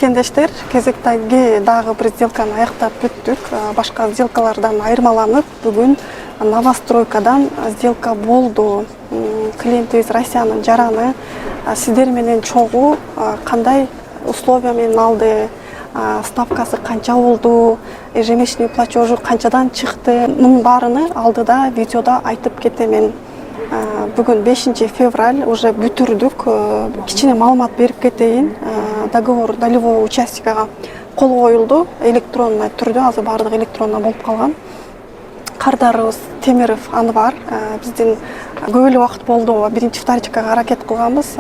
мекендештер, кезектеги дагы бир сделканы аяктап бүттүк. Башка сделкалардан айырмаланып, бүгүн новостройкадан сделка болду. Клиентибиз Россиянын жараны сиздер менен чогуу кандай условия менен алды, ставкасы канча болду, ежемесячный платежу канчадан чыкты. Мунун баарыны алдыда видеодо айтып кетемен. Бүгүн 5 февраль уже бүтүрдүк. Кичине маалымат берип кетейин. Договор долевого участника кол коюлду электронный түрдө, азыр баардыгы электронно болуп калган. Кардарыбыз Темиров Анвар, биздин көп эле убакыт болду, биринчи вторичкага аракет кылганбыз,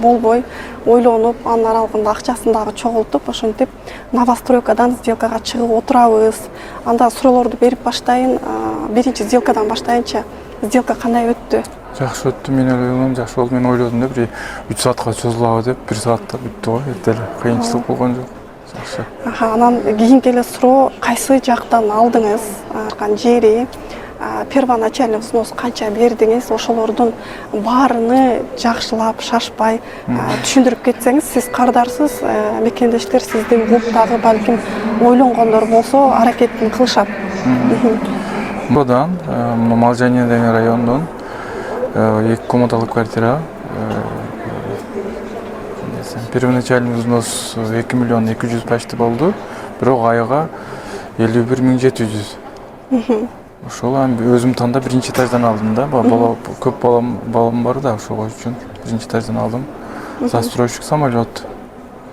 болбой ойлонуп, анын аралыгында акчасын дагы чогултуп, ошентип новостройкадан сделкага чыгып отурабыз. Анда суроолорду берип баштайын. Биринчи сделкадан баштайынчы, сделка кандай өттү? Жакшы өттү, мен эле ойлоном, жакшы болду. Мен ойлодум да, бир 3 саатка созулабы деп, 1 саатта бүттү го, эртеле. Кыйынчылык болгон жок. Жакшы. Анан кийинки эле суроо, кайсы жактан алдыңыз? Жери, первоначальный взнос канча бердиңиз? Ошолордун баарыны жакшылап, шашпай түшүндүрүп кетсеңиз, сиз кардарсыз, мекендештер сиздин угуп дагы балким ойлонгондор болсо аракетин кылышат. Будан Малжания деген райондон 2 комнаталуу квартира. Первоначальный взнос 2 миллион 200 почти болду. Бирок айга 51 700. Ошол өзүм тандап биринчи этаждан алдым да. Көп балам бар да, ошого үчүн биринчи этаждан алдым. Застройщик самолет.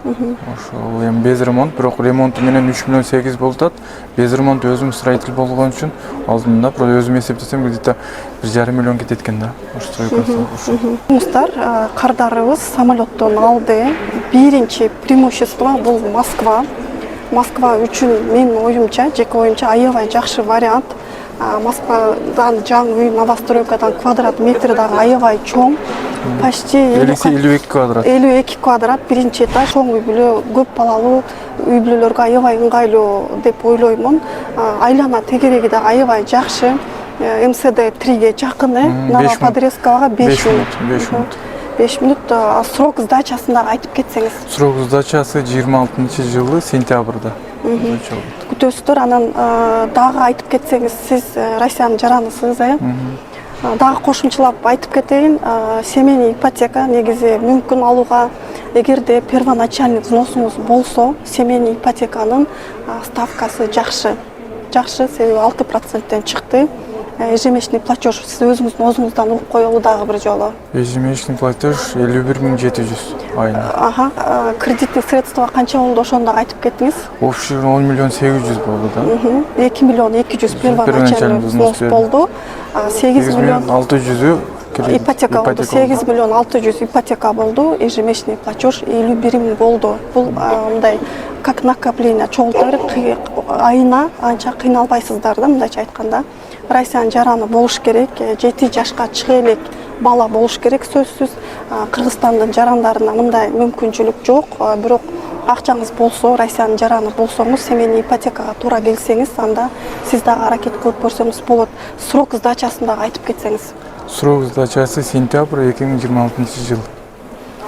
Ошол эми без ремонт, бирок ремонту менен 3 миллион 800 болот. Без ремонт өзүм строитель болгон үчүн алдым да. Бирок өзүм эсептесем где-то 1,5 миллион кетет экен да. Мустар, кардарыбыз самолеттон алды. Биринчи преимущество бул Москва. Москва үчүн менин оюмча, жеке оюмча аябай жакшы вариант. Москвадан жаңы үй, новостройкадан квадрат метри дагы аябай чоң. Почти 52 квадрат. 52 квадрат, биринчи этаж, чоң үй бүлө, көп балалуу үй бүлөлөргө аябай ыңгайлуу деп ойлоймун. Айлана тегереги да аябай жакшы. МСД 3ге жакыны, Новоподрезковага 5 минут. 5 минут. Срок сдачасын дагы айтып кетсеңиз. Срок сдачасы 26-жылы сентябрда. Күтөсүздөр, анан дагы айтып кетсеңиз, сиз Россиянын жаранысыз, дагы кошумчалап айтып кетейин. Семейный ипотека негизи мүмкүн алууга, эгерде первоначальный взносуңуз болсо, семейный ипотеканын ставкасы жакшы. Жакшы, себеби 6%тен чыкты. Ежемесячный платеж сиз өзүңүздөн угуп коелу дагы бир жолу. Ежемесячный платеж 51 700 айына. Кредитный средства канча болду, ошону дагы айтып кеттиңиз. Общий 10 миллион 800 болду да. 2 миллион 200 первоначальный взнос болду. 8 миллион 600 ипотека болду. 8 миллион 600 ипотека болду. Ежемесячный платеж 51 000 болду. Бул мындай как накопление чогулта берип, айына анча кыйналбайсыздар да, мындайча айтканда. Россиянын жараны болуш керек, 7 жашка чыга элек бала болуш керек сөзсүз. Кыргызстандын жарандарына мындай мүмкүнчүлүк жок. Бирок акчаңыз болсо, Россиянын жараны болсоңуз, семейный ипотекага туура келсеңиз, анда сиз дагы аракет кылып көрсөңүз болот. Срок сдачасын дагы айтып кетсеңиз. Срок сдачасы сентябрь 2026 жыл.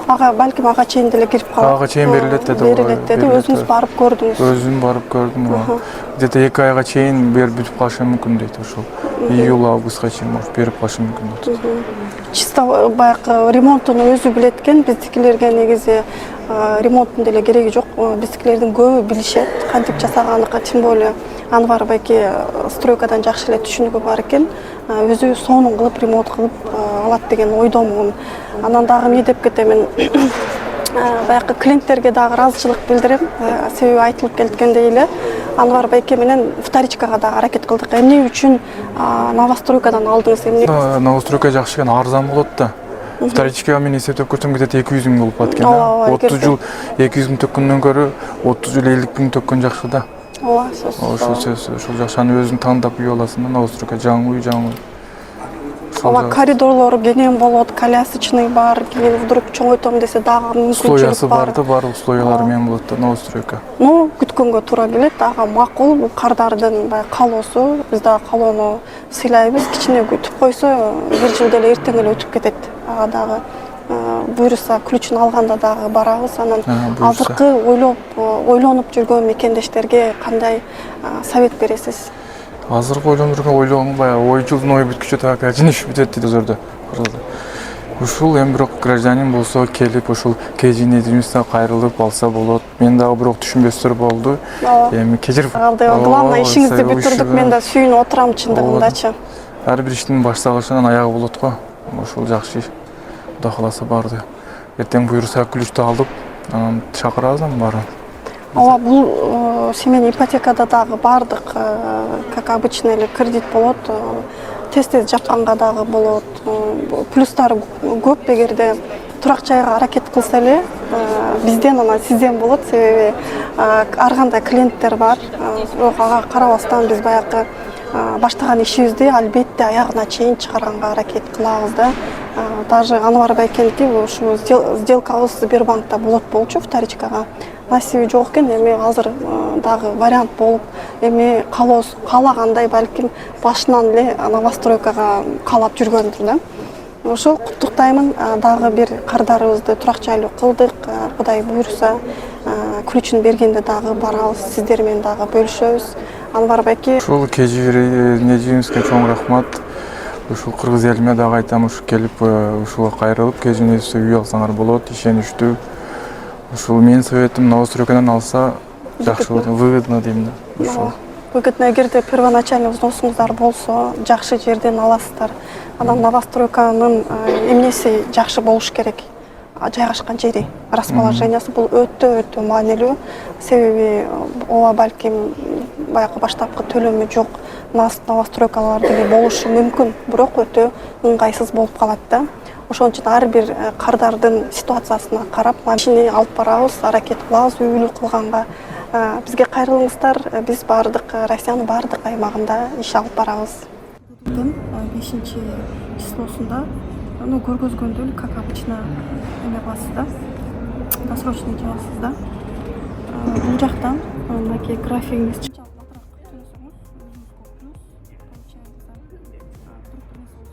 Балким ага чейин деле кирип калат. Ага чейин берилет деди. Өзүңүз барып көрдүңүз. Өзүм барып көрдүм. Где-то 2 айга чейин берип бүтүп калышы мүмкүн дейт ошол. Июль августка чейин может берип калышы мүмкүн дейт. Чисто баягы ремонтун өзү билет экен. Биздикилерге негизи ремонттун деле кереги жок. Биздикилердин көбү билишет, кантип жасаганыкы, тем более Анвар байке стройкадан жакшы эле түшүнүгү бар экен. Өзү сонун кылып ремонт кылып алат деген ойдомун. Анан дагы эмне деп кетемин? Баягы клиенттерге дагы ыраазычылык билдирем. Себеби айтылып кеткендей эле Анвар байке менен вторичкага дагы аракет кылдык. Эмне үчүн новостройкадан алдыңыз? Эмне? Новостройка жакшы экен, арзан болот да. Вторичкага мен эсептеп көрсөм где-то 200 000 болуп калат экен. 30 жыл 200 000 төккөндөн көрө 30 жыл 50 000 төккөн жакшы да. Ошол жакшаны өзүң тандап үй аласың да, новостройка жаңы үй. Коридорлору кенен болот, колясочный бар, кийин вдруг чоңойтом десе дагы мүмкүнчүлүк бар. Барлык условиялары менен болот да, новостройка. Күткөнгө туура келет, ага макул, бул кардардын калоосу, биз дагы калоону сыйлайбыз. Кичине күтүп койсо, бир жыл деле эртең эле өтүп кетет. Ага дагы буюрса ключүн алганда дагы барабыз. Анан буюрса. азыркы ойлонуп жүргөн мекендештерге кандай совет бересиз? Азыркы ойлонуп жүргөн ойлогон баягы ой жылдын ою бүткүчө так жинишип бүтөт дейт өзөрдө. Ушул эми бирок гражданин болсо келип ушул KGNews кайрылып алса болот. Мен дагы бирок түшүнбөстөр болду. Эми кечирип Главное ишиңизди бүтүрдүк, мен да сүйүнүп отурам чындыгындачы. Ар бир иштин башталышынан аягы болот го. Ошол жакшы. Кудай кааласа барды. Эртең буюрса ключту алып, анан чакырабыз анын баарын. Ооба, бул семейный ипотекада дагы бардык, как обычно эле кредит болот. Тез-тез жапканга дагы болот. Плюстары көп, эгерде турак жайга аракет кылса эле, бизден анан сизден болот, себеби ар кандай клиенттер бар. Бирок ага карабастан биз баягы баштаган ишибизди албетте аягына чейин чыгарганга аракет кылабыз да. Даже Анвар Байкенки ушу сделкабыз Сбербанкта болот болчу вторичкага. Насиби жок экен, эми азыр дагы вариант болуп, эми каалагандай балким башынан эле новостройкага каалап жүргөндүр да. Ошо куттуктаймын, дагы бир кардарыбызды турак жайлуу кылдык. Кудай буюрса, ключун бергенде дагы барабыз, сиздер менен дагы бөлүшөбүз. Анвар байке. Ушул KGNews'ке чоң рахмат. Ушул кыргыз элиме дагы айтам, ушу келип ушуга кайрылып KGNews'те үй алсаңар болот, ишеничтүү. Ушул менин советим новостройкадан алса жакшы болот, выгодно дейм да. Ушул. Выгодно, эгерде первоначальный взносуңуздар болсо, жакшы жерден аласыздар. Анан новостройканын эмнеси жакшы болуш керек? Жайгашкан жери, расположениясы бул өтө маанилүү. Себеби ооба балким баягы баштапкы төлөмү жок новостройкалар деле болушу мүмкүн, бирок өтө ыңгайсыз болуп калат да. Ошон үчүн ар бир кардардын ситуациясына карап машини алып барабыз, аракет кылабыз үйлүү кылганга. Бизге кайрылыңыздар, биз бардык Россиянын бардык аймагында иш алып барабыз. 5-числосунда көргөзгөндө эле, как обычно, эме кыласыз да, досрочный жабасыз да. Бул жактан мынакей графигиңиз